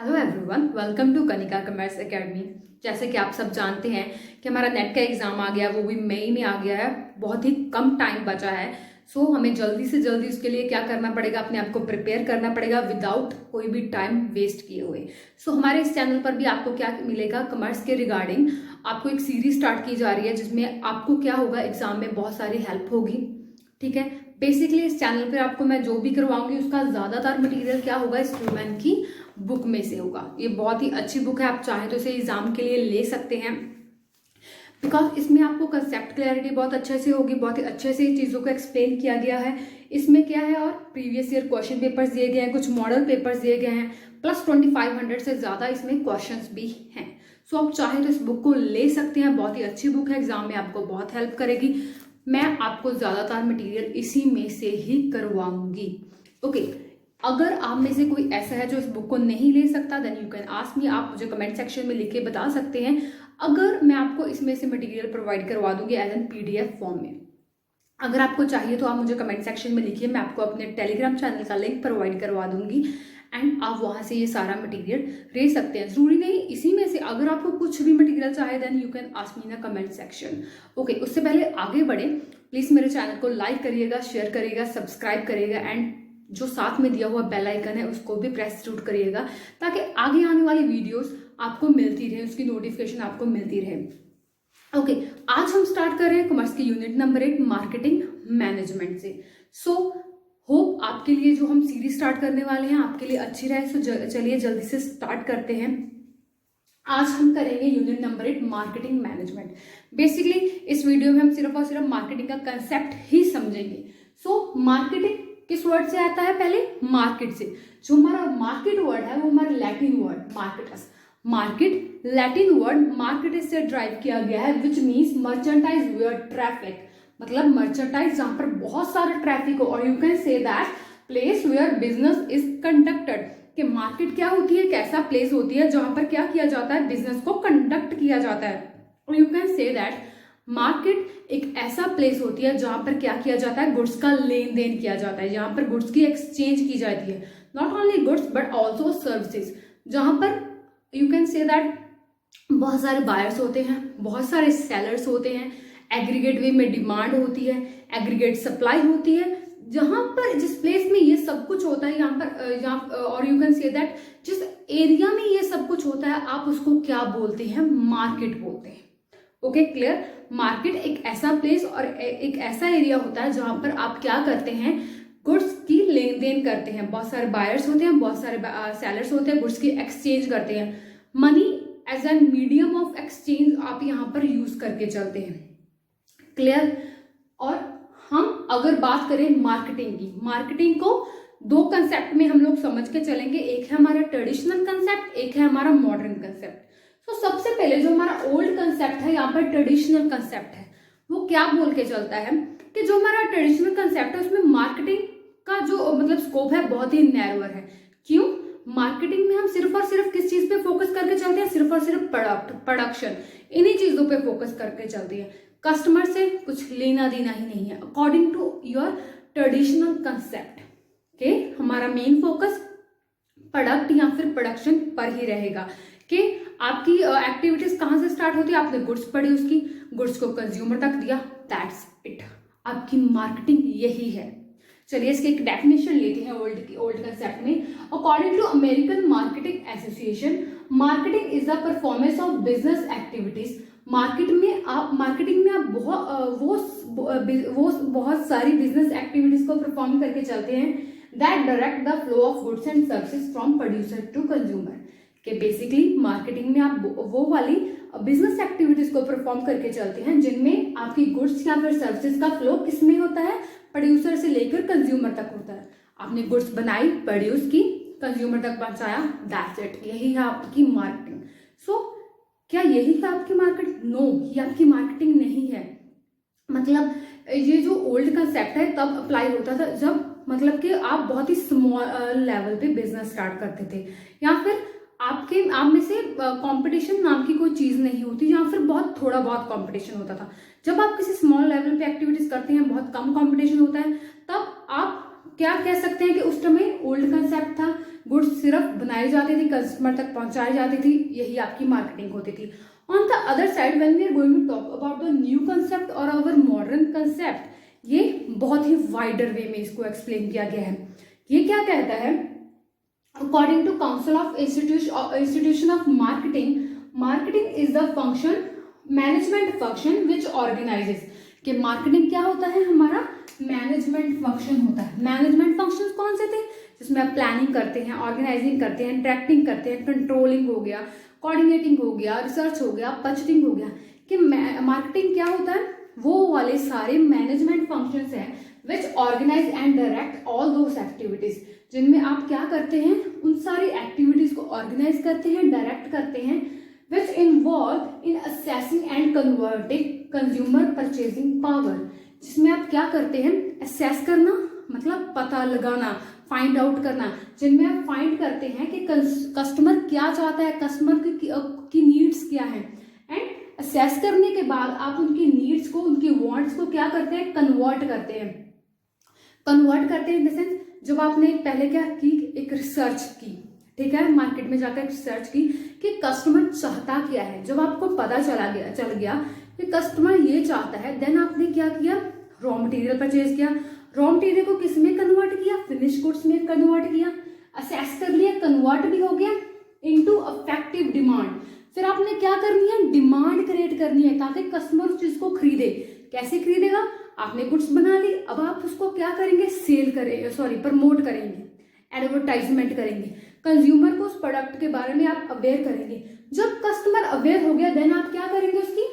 Hello everyone, welcome to Kanika commerce academy. जैसे कि आप सब जानते हैं कि हमारा नेट का एग्ज़ाम आ गया, वो भी मई में आ गया है। बहुत ही कम टाइम बचा है। सो हमें जल्दी से जल्दी उसके लिए क्या करना पड़ेगा, अपने आप को प्रिपेयर करना पड़ेगा विदाउट कोई भी टाइम वेस्ट किए हुए। सो हमारे इस चैनल पर भी आपको क्या मिलेगा, कॉमर्स के रिगार्डिंग आपको एक सीरीज स्टार्ट की जा रही है, जिसमें आपको क्या होगा, एग्जाम में बहुत सारी हेल्प होगी। ठीक है, बेसिकली इस चैनल पे आपको मैं जो भी करवाऊंगी उसका ज़्यादातर मटेरियल क्या होगा, स्टूडेंट की बुक में से होगा। ये बहुत ही अच्छी बुक है, आप चाहें तो इसे एग्जाम के लिए ले सकते हैं, बिकॉज इसमें आपको कंसेप्ट क्लैरिटी बहुत अच्छे से होगी, बहुत ही अच्छे से चीज़ों को एक्सप्लेन किया गया है। इसमें क्या है, और प्रीवियस ईयर क्वेश्चन पेपर्स दिए गए हैं, कुछ मॉडल पेपर्स दिए गए हैं, प्लस 2500 से ज़्यादा इसमें क्वेश्चंस भी हैं। सो आप चाहें तो इस बुक को ले सकते हैं, बहुत ही अच्छी बुक है, एग्जाम में आपको बहुत हेल्प करेगी। मैं आपको ज़्यादातर मटेरियल इसी में से ही करवाऊंगी। ओके, अगर आप में से कोई ऐसा है जो इस बुक को नहीं ले सकता, then you can ask me. आप मुझे कमेंट सेक्शन में लिख के बता सकते हैं, अगर मैं आपको इसमें से मटेरियल प्रोवाइड करवा दूंगी एज एन PDF फॉर्म में। अगर आपको चाहिए तो आप मुझे कमेंट सेक्शन में लिखिए, मैं आपको अपने टेलीग्राम चैनल का लिंक प्रोवाइड करवा दूंगी एंड आप वहां से ये सारा मटेरियल ले सकते हैं। जरूरी नहीं इसी में से, अगर आपको कुछ भी मटेरियल चाहिए then you can ask me in comment section. Okay, उससे पहले आगे बढ़े, प्लीज मेरे चैनल को लाइक करिएगा, शेयर करिएगा, सब्सक्राइब करिएगा एंड जो साथ में दिया हुआ बेल आइकन है उसको भी प्रेस जरूर करिएगा, ताकि आगे आने वाली वीडियोस आपको मिलती रहे, उसकी नोटिफिकेशन आपको मिलती रहे। ओके, आज हम स्टार्ट कर रहे हैं कॉमर्स की यूनिट नंबर 8 मार्केटिंग मैनेजमेंट से। सो होप आपके लिए जो हम सीरीज स्टार्ट करने वाले हैं आपके लिए अच्छी रहे। सो चलिए जल्दी से स्टार्ट करते हैं। आज हम करेंगे unit number 8 marketing management. Basically इस वीडियो में हम सिर्फ और सिर्फ मार्केटिंग का कंसेप्ट ही समझेंगे। सो मार्केटिंग किस वर्ड से आता है, पहले मार्केट से। जो हमारा मार्केट वर्ड है वो हमारा लैटिन वर्ड मार्केटस, मार्केट लैटिन वर्ड मार्केट से ड्राइव किया गया है, which means merchandise where traffic, मतलब मर्चेंटाइज जहां पर बहुत सारा ट्रैफिक हो, और you can say that place where business is conducted. कि मार्केट क्या होती है, एक ऐसा प्लेस होती है जहां पर क्या किया जाता है, बिजनेस को कंडक्ट किया जाता है। और you can say that market एक ऐसा प्लेस होती है जहां पर क्या किया जाता है, गुड्स का लेन देन किया जाता है, जहां पर गुड्स की एक्सचेंज की जाती है। Not only goods but also services, जहां पर यू कैन से दैट बहुत सारे बायर्स होते हैं, बहुत सारे सेलर्स होते हैं, एग्रीगेट वे में डिमांड होती है, एग्रीगेट सप्लाई होती है। जहां पर जिस प्लेस में ये सब कुछ होता है, यहाँ पर और यू कैन से दैट जिस एरिया में ये सब कुछ होता है आप उसको क्या बोलते हैं, मार्केट बोलते हैं। Okay, clear. मार्केट एक ऐसा प्लेस और एक ऐसा एरिया होता है जहां पर आप क्या करते हैं, गुड्स की लेन देन करते हैं। बहुत सारे बायर्स होते हैं, बहुत सारे सेलर्स होते हैं, गुड्स की एक्सचेंज करते हैं। Money as an medium of exchange आप यहाँ पर यूज करके चलते हैं। क्लियर। और हम अगर बात करें मार्केटिंग की, मार्केटिंग को दो कंसेप्ट में हम लोग समझ के चलेंगे, एक है हमारा ट्रेडिशनल कंसेप्ट, एक है हमारा मॉडर्न कंसेप्ट। तो सबसे पहले जो हमारा ओल्ड कंसेप्ट है, यहाँ पर ट्रेडिशनल कंसेप्ट है, वो क्या बोल के चलता है कि जो हमारा ट्रेडिशनल कंसेप्ट है उसमें मार्केटिंग का जो मतलब स्कोप है बहुत ही नैरोअर है। क्यों? मार्केटिंग में हम सिर्फ और सिर्फ किस चीज पे फोकस करके चलते हैं, सिर्फ और सिर्फ प्रोडक्शन, इन्हीं चीजों पे फोकस करके चलते हैं। कस्टमर से कुछ लेना देना ही नहीं है according to your traditional concept. Okay, हमारा मेन फोकस प्रोडक्ट या फिर प्रोडक्शन पर ही रहेगा कि आपकी एक्टिविटीज कहाँ से स्टार्ट होती है, आपने गुड्स पढ़ी, उसकी गुड्स को कंज्यूमर तक दिया, दैट्स इट। आपकी मार्केटिंग यही है। चलिए इसकी एक डेफिनेशन लेते हैं ओल्ड कंसेप्ट में। According to American marketing association, marketing is the performance of business activities. Marketing में आप बहुत सारी बिजनेस एक्टिविटीज को परफॉर्म करके चलते हैं, that direct the flow of goods and services from producer to consumer. कि बेसिकली मार्केटिंग में आप वो वाली बिजनेस एक्टिविटीज को परफॉर्म करके चलते हैं जिनमें आपकी गुड्स या फिर सर्विसेज का फ्लो किसमें होता है, प्रोड्यूसर से लेकर कंज्यूमर तक होता है। आपने गुड्स बनाई, प्रोड्यूस की, कंज्यूमर तक पहुंचाया, दैट्स इट, यही है आपकी मार्केटिंग। सो क्या यही है आपकी मार्केट? नो, ये आपकी मार्केटिंग नहीं है। मतलब ये जो ओल्ड कंसेप्ट है तब अप्लाई होता था जब मतलब कि आप बहुत ही स्मॉल लेवल पे बिजनेस स्टार्ट करते थे, या फिर आप में से कंपटीशन नाम की कोई चीज नहीं होती, या फिर बहुत थोड़ा बहुत कंपटीशन होता था। जब आप किसी स्मॉल लेवल पे एक्टिविटीज करते हैं, बहुत कम कंपटीशन होता है, तब आप क्या कह सकते हैं कि उस समय ओल्ड कंसेप्ट था, गुड्स सिर्फ बनाई जाती थी, कस्टमर तक पहुंचाई जाती थी, यही आपकी मार्केटिंग होती थी। On the other side when we are going to talk about the new concept और आवर मॉडर्न कंसेप्ट, ये बहुत ही वाइडर वे में इसको एक्सप्लेन किया गया है। ये क्या कहता है, according to council of institution of marketing, marketing is the function, management function which organizes, कि मार्केटिंग क्या होता है हमारा, मैनेजमेंट फंक्शन होता है। मैनेजमेंट फंक्शंस कौन से थे, जिसमें आप प्लानिंग करते हैं, ऑर्गेनाइजिंग करते हैं, इंटरेक्टिंग करते हैं, कंट्रोलिंग हो गया, कोऑर्डिनेटिंग हो गया, रिसर्च हो गया, बजटिंग हो गया। कि मार्केटिंग क्या होता है, वो वाले सारे मैनेजमेंट फंक्शंस हैं which organise and direct all those activities, जिनमें आप क्या करते हैं, उन सारी एक्टिविटीज को ऑर्गेनाइज करते हैं, डायरेक्ट करते हैं, which involve in assessing and converting consumer purchasing power, जिसमें आप क्या करते हैं, असेस करना मतलब पता लगाना, फाइंड आउट करना, जिनमें आप फाइंड करते हैं कि कस्टमर क्या चाहता है, कस्टमर की नीड्स क्या है, एंड असेस करने के बाद आप उनकी नीड्स को, उनकी वांट्स को क्या करते हैं, कन्वर्ट करते हैं। कन्वर्ट करते हैं इन द सेंस, जब आपने पहले क्या की, एक रिसर्च की, ठीक है, मार्केट में जाकर रिसर्च की कि कस्टमर चाहता क्या है, जब आपको पता चल गया कि कस्टमर ये चाहता है, देन आपने क्या किया, रॉ मटेरियल परचेज किया, रॉ मटेरियल को किस में कन्वर्ट किया, फिनिश गुड्स में कन्वर्ट किया, असेस कर लिया, कन्वर्ट भी हो गया इनटू इफेक्टिव डिमांड। फिर आपने क्या करनी है, डिमांड क्रिएट करनी है ताकि कस्टमर उस चीज को खरीदे। कैसे खरीदेगा, आपने गुड्स बना ली, अब आप उसको क्या करेंगे, सेल करेंगे, सॉरी प्रमोट करेंगे, एडवर्टाइजमेंट करेंगे, कंज्यूमर को उस प्रोडक्ट के बारे में आप अवेयर करेंगे। जब कस्टमर अवेयर हो गया, देन आप क्या करेंगे, उसकी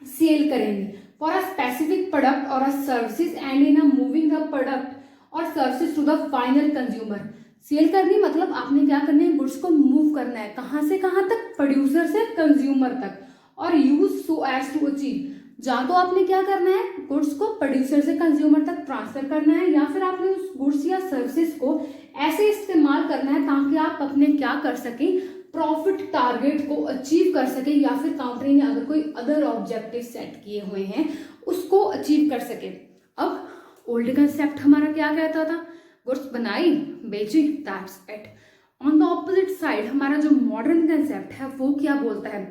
सेल करेंगे फॉर अ स्पेसिफिक प्रोडक्ट और a services and in a moving the product और services to the final consumer. Sale करनी मतलब आपने क्या करना है, गुड्स को मूव करना है, कहां से कहां तक, प्रोड्यूसर से कंज्यूमर तक, और use so as to achieve, या तो आपने क्या करना है, गुड्स को प्रोड्यूसर से कंज्यूमर तक ट्रांसफर करना है, या फिर आपने उस गुड्स या सर्विसेज को ऐसे इस्तेमाल करना है ताकि आप अपने क्या कर सकें, प्रॉफिट टारगेट को अचीव कर सके, या फिर कंपनी ने अगर कोई अदर ऑब्जेक्टिव सेट किए हुए हैं उसको अचीव कर सके। अब ओल्ड कंसेप्ट हमारा क्या कहता था, गुड्स बनाई, बेची, that's it. On the opposite side हमारा जो मॉडर्न कंसेप्ट है वो क्या बोलता है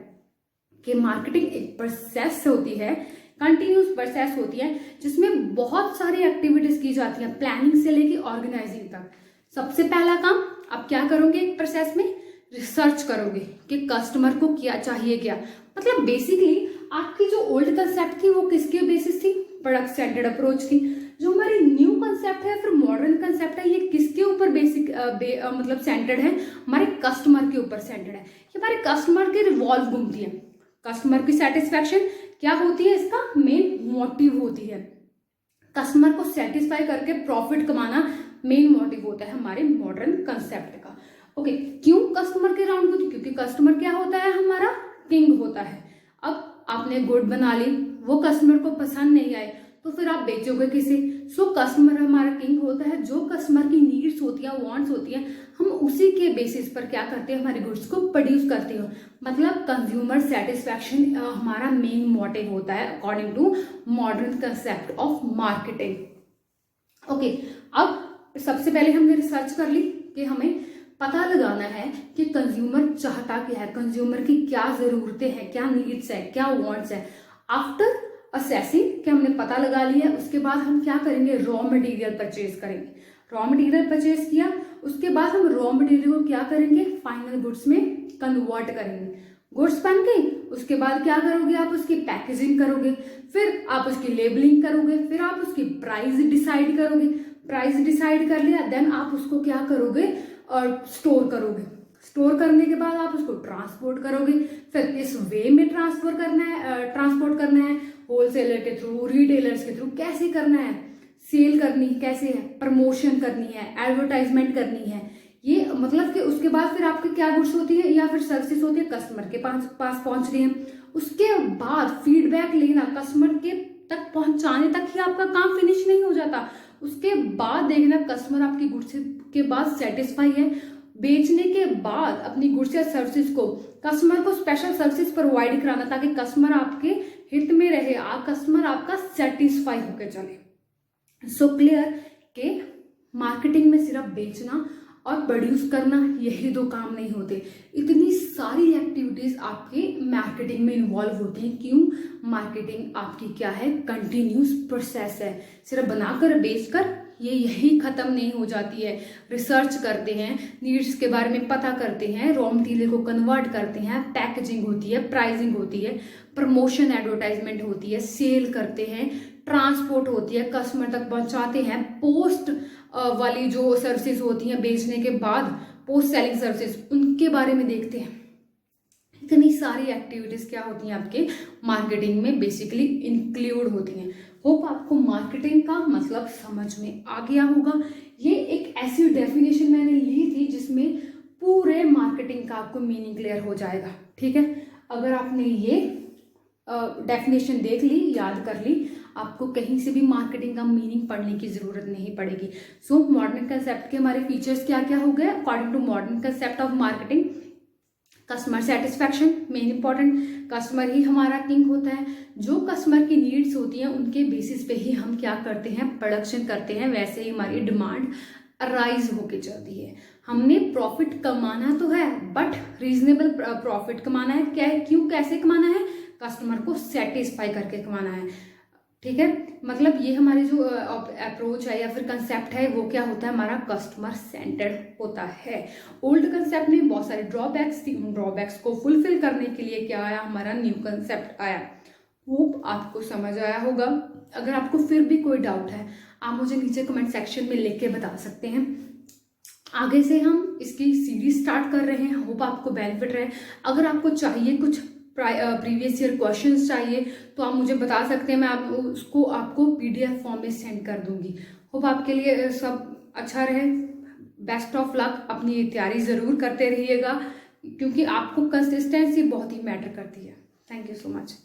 कि मार्केटिंग एक प्रोसेस होती है, कंटिन्यूस प्रोसेस होती है, जिसमें बहुत सारी एक्टिविटीज की जाती हैं, प्लानिंग से लेके ऑर्गेनाइजिंग तक। सबसे पहला काम आप क्या करोगे, एक प्रोसेस में रिसर्च करोगे कि कस्टमर को क्या चाहिए, क्या मतलब बेसिकली आपकी जो ओल्ड कंसेप्ट थी वो किसके बेसिस थी, प्रोडक्ट सेंटर्ड अप्रोच थी। जो हमारी न्यू कंसेप्ट है, फिर मॉडर्न कंसेप्ट है, ये किसके ऊपर बेसिक मतलब सेंटर्ड है, हमारे कस्टमर के ऊपर सेंटर्ड है। ये हमारे कस्टमर के रिवॉल्व घूमती है, कस्टमर की सेटिस्फैक्शन क्या होती है, इसका मेन मोटिव होती है, कस्टमर को सेटिस्फाई करके प्रॉफिट कमाना मेन मोटिव होता है हमारे मॉडर्न कंसेप्ट का। ओके, क्यों कस्टमर के राउंड होती है, क्योंकि कस्टमर क्या होता है, हमारा किंग होता है। अब आपने गुड बना ली, वो कस्टमर को पसंद नहीं आए तो फिर आप बेचोगे किसे, सो कस्टमर हमारा किंग होता है। जो कस्टमर की नीड्स होती है, वांट्स होती है, हम उसी के बेसिस पर क्या करते हैं, हमारे गुड्स को प्रोड्यूस करते हो। मतलब कंज्यूमर सेटिस्फैक्शन हमारा मेन मोटिव होता है according to modern concept of marketing. Okay, अब सबसे पहले हमने रिसर्च कर ली कि हमें पता लगाना है कि कंज्यूमर चाहता क्या है, कंज्यूमर की क्या जरूरतें हैं, क्या नीड्स है, क्या वांट्स है। आफ्टर असेसिंग कि हमने पता लगा लिया, उसके बाद हम क्या करेंगे, रॉ मटेरियल परचेज करेंगे। रॉ मटेरियल परचेज किया, उसके बाद हम रॉ मटेरियल को क्या करेंगे, फाइनल गुड्स में कन्वर्ट करेंगे। गुड्स बन गई, उसके बाद क्या करोगे, आप उसकी पैकेजिंग करोगे, फिर आप उसकी लेबलिंग करोगे, फिर आप उसकी प्राइस डिसाइड करोगे। प्राइस डिसाइड कर लिया, देन आप उसको क्या करोगे, और स्टोर करोगे। स्टोर करने के बाद आप उसको ट्रांसपोर्ट करोगे। फिर किस वे में ट्रांसपोर्ट करना है, होलसेलर के थ्रू, रिटेलर्स के थ्रू, कैसे करना है, सेल करनी कैसे है, प्रमोशन करनी है, एडवर्टाइजमेंट करनी है। ये मतलब कि उसके बाद फिर आपकी क्या गुड्स होती है या फिर सर्विसेज होती है, कस्टमर के पास पहुंच रही है। उसके बाद फीडबैक लेना, कस्टमर के तक पहुंचाने तक ही आपका काम फिनिश नहीं हो जाता। उसके बाद देखना कस्टमर आपकी गुड्स के बाद सेटिस्फाई है। बेचने के बाद अपनी गुड्स या सर्विसेज को कस्टमर को स्पेशल सर्विसेज प्रोवाइड कराना ताकि कस्टमर आपके हित में रहे, कस्टमर आपका सेटिस्फाई होकर चले। सो क्लियर के मार्केटिंग में सिर्फ बेचना और प्रोड्यूस करना यही दो काम नहीं होते, इतनी सारी एक्टिविटीज़ आपके मार्केटिंग में इन्वॉल्व होती हैं। क्यों? मार्केटिंग आपकी क्या है, कंटिन्यूस प्रोसेस है। सिर्फ बनाकर बेचकर ये यही ख़त्म नहीं हो जाती है। रिसर्च करते हैं, नीड्स के बारे में पता करते हैं, रॉ मटीरियल को कन्वर्ट करते हैं, पैकेजिंग होती है, प्राइसिंग होती है, प्रमोशन एडवर्टाइजमेंट होती है, सेल करते हैं, ट्रांसपोर्ट होती है, कस्टमर तक पहुंचाते हैं, पोस्ट वाली जो सर्विसेज होती हैं बेचने के बाद, पोस्ट सेलिंग सर्विसेज, उनके बारे में देखते हैं। इतनी सारी एक्टिविटीज़ क्या होती हैं आपके मार्केटिंग में बेसिकली इंक्लूड होती हैं। होप आपको मार्केटिंग का मतलब समझ में आ गया होगा। ये एक ऐसी डेफिनेशन मैंने ली थी जिसमें पूरे मार्केटिंग का आपको मीनिंग क्लियर हो जाएगा। ठीक है, अगर आपने ये डेफिनेशन देख ली, याद कर ली, आपको कहीं से भी मार्केटिंग का मीनिंग पढ़ने की ज़रूरत नहीं पड़ेगी। सो मॉडर्न कंसेप्ट के हमारे फीचर्स क्या क्या हो गए according to modern concept of marketing? Customer satisfaction main important, customer ही हमारा किंग होता है। जो कस्टमर की नीड्स होती हैं उनके बेसिस पे ही हम क्या करते हैं, प्रोडक्शन करते हैं, वैसे ही हमारी डिमांड अराइज होके चलती है। हमने प्रॉफिट कमाना तो है, बट रीजनेबल प्रॉफिट कमाना है। क्या है, क्यों, कैसे कमाना है? कस्टमर को सेटिस्फाई करके कमाना है। ठीक है, मतलब ये हमारी जो अप्रोच है या फिर कंसेप्ट है वो क्या होता है, हमारा कस्टमर सेंटर्ड होता है। ओल्ड कंसेप्ट में बहुत सारे ड्रॉबैक्स थी, उन ड्रॉबैक्स को फुलफिल करने के लिए क्या आया, हमारा न्यू कंसेप्ट आया। होप आपको समझ आया होगा। अगर आपको फिर भी कोई डाउट है आप मुझे नीचे कमेंट सेक्शन में लिख के बता सकते हैं। आगे से हम इसकी सीरीज स्टार्ट कर रहे हैं, होप आपको बेनिफिट रहे। अगर आपको चाहिए कुछ प्रीवियस ईयर क्वेश्चंस चाहिए तो आप मुझे बता सकते हैं, मैं उसको आपको PDF फॉर्म में सेंड कर दूंगी। होप आपके लिए सब अच्छा रहे। बेस्ट ऑफ लक, अपनी तैयारी ज़रूर करते रहिएगा क्योंकि आपको कंसिस्टेंसी बहुत ही मैटर करती है। Thank you so much.